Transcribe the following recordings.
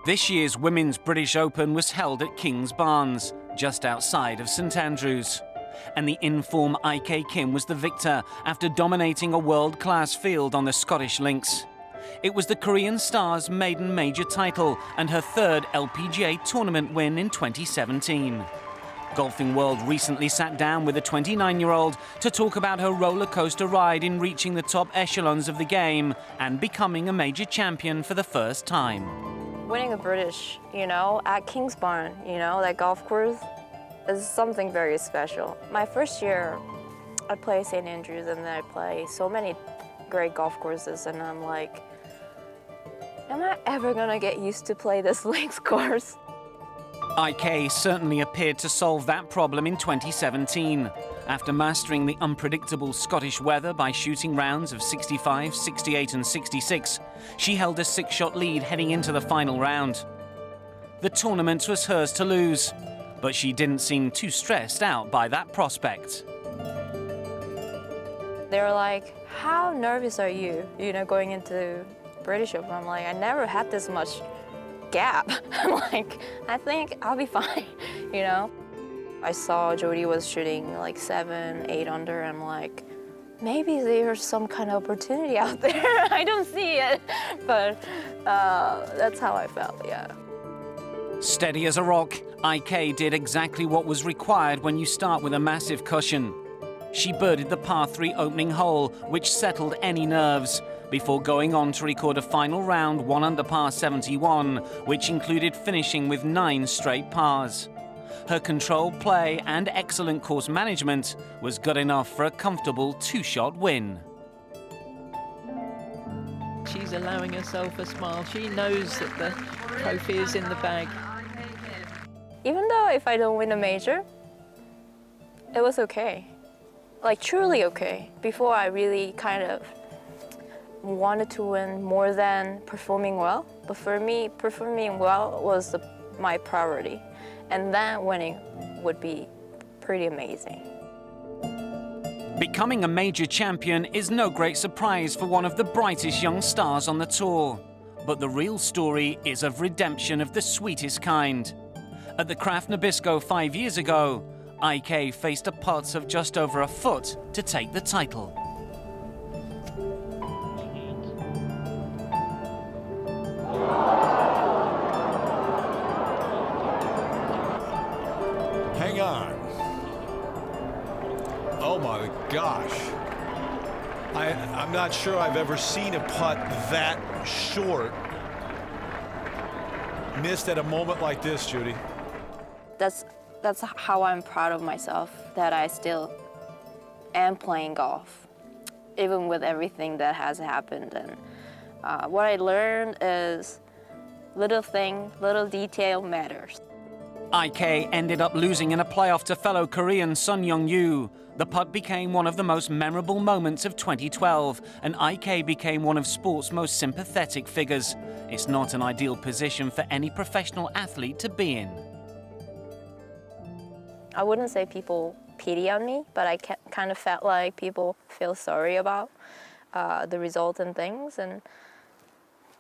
This year's Women's British Open was held at Kingsbarns, just outside of St Andrews. And the in-form IK Kim was the victor after dominating a world-class field on the Scottish links. It was the Korean star's maiden major title and her third LPGA tournament win in 2017. Golfing World recently sat down with the 29-year-old to talk about her roller coaster ride in reaching the top echelons of the game and becoming a major champion for the first time. Winning a British, at Kingsbarns, that golf course, is something very special. My first year, I played St Andrews and then I play so many great golf courses and I'm like, am I ever gonna get used to play this links course? IK certainly appeared to solve that problem in 2017. After mastering the unpredictable Scottish weather by shooting rounds of 65, 68 and 66, she held a 6-shot lead heading into the final round. The tournament was hers to lose, but she didn't seem too stressed out by that prospect. They were like, how nervous are you, going into British Open? I'm like, I never had this much gap. I'm like, I think I'll be fine, I saw Jodie was shooting like 7, 8 under. I'm like, maybe there's some kind of opportunity out there. I don't see it, but that's how I felt, yeah. Steady as a rock, IK did exactly what was required when you start with a massive cushion. She birdied the par 3 opening hole, which settled any nerves, before going on to record a final round 1 under par 71, which included finishing with 9 straight pars. Her controlled play and excellent course management was good enough for a comfortable 2-shot win. She's allowing herself a smile. She knows that the trophy is in the bag. Even though if I don't win a major, it was okay. Like truly okay. Before I really kind of wanted to win more than performing well. But for me, performing well was my priority. And then winning would be pretty amazing. Becoming a major champion is no great surprise for one of the brightest young stars on the tour. But the real story is of redemption of the sweetest kind. At the Kraft Nabisco 5 years ago, IK faced a putt of just over a foot to take the title. Hang on. Oh my gosh. I'm not sure I've ever seen a putt that short missed at a moment like this, Judy. That's how I'm proud of myself, that I still am playing golf, even with everything that has happened. And what I learned is little detail matters. IK ended up losing in a playoff to fellow Korean Sun Young-yu. The putt became one of the most memorable moments of 2012, and IK became one of sport's most sympathetic figures. It's not an ideal position for any professional athlete to be in. I wouldn't say people pity on me, but I kind of felt like people feel sorry about the result and things, and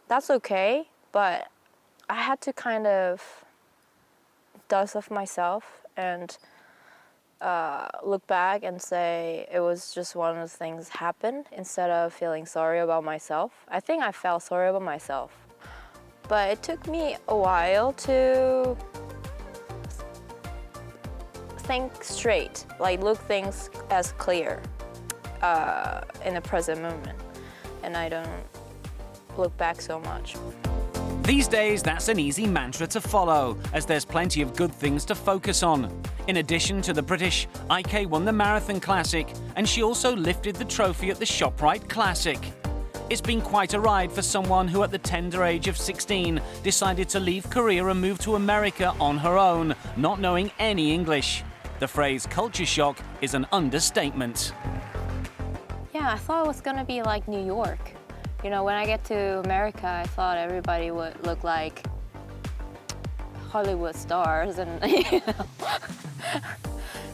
that's okay, but I had to kind of dust off myself and look back and say it was just one of the things happened instead of feeling sorry about myself. I think I felt sorry about myself, but it took me a while to think straight, like look things as clear in the present moment, and I don't look back so much. These days, that's an easy mantra to follow, as there's plenty of good things to focus on. In addition to the British, IK won the Marathon Classic, and she also lifted the trophy at the ShopRite Classic. It's been quite a ride for someone who at the tender age of 16 decided to leave Korea and move to America on her own, not knowing any English. The phrase culture shock is an understatement. Yeah, I thought it was gonna be like New York. When I get to America, I thought everybody would look like Hollywood stars and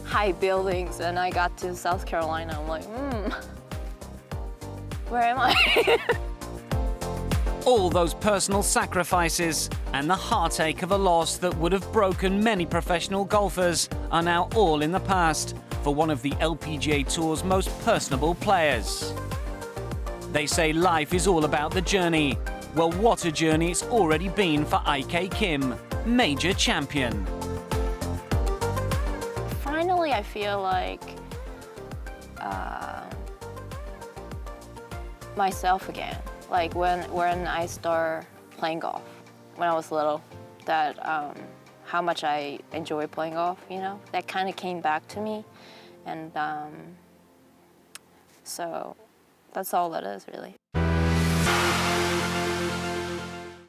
high buildings. And I got to South Carolina, I'm like, where am I? All those personal sacrifices and the heartache of a loss that would have broken many professional golfers are now all in the past for one of the LPGA Tour's most personable players. They say life is all about the journey. Well, what a journey it's already been for IK Kim, major champion. Finally, I feel like myself again. Like when I started playing golf when I was little, that how much I enjoy playing golf, you know, that kind of came back to me, and so that's all it is really.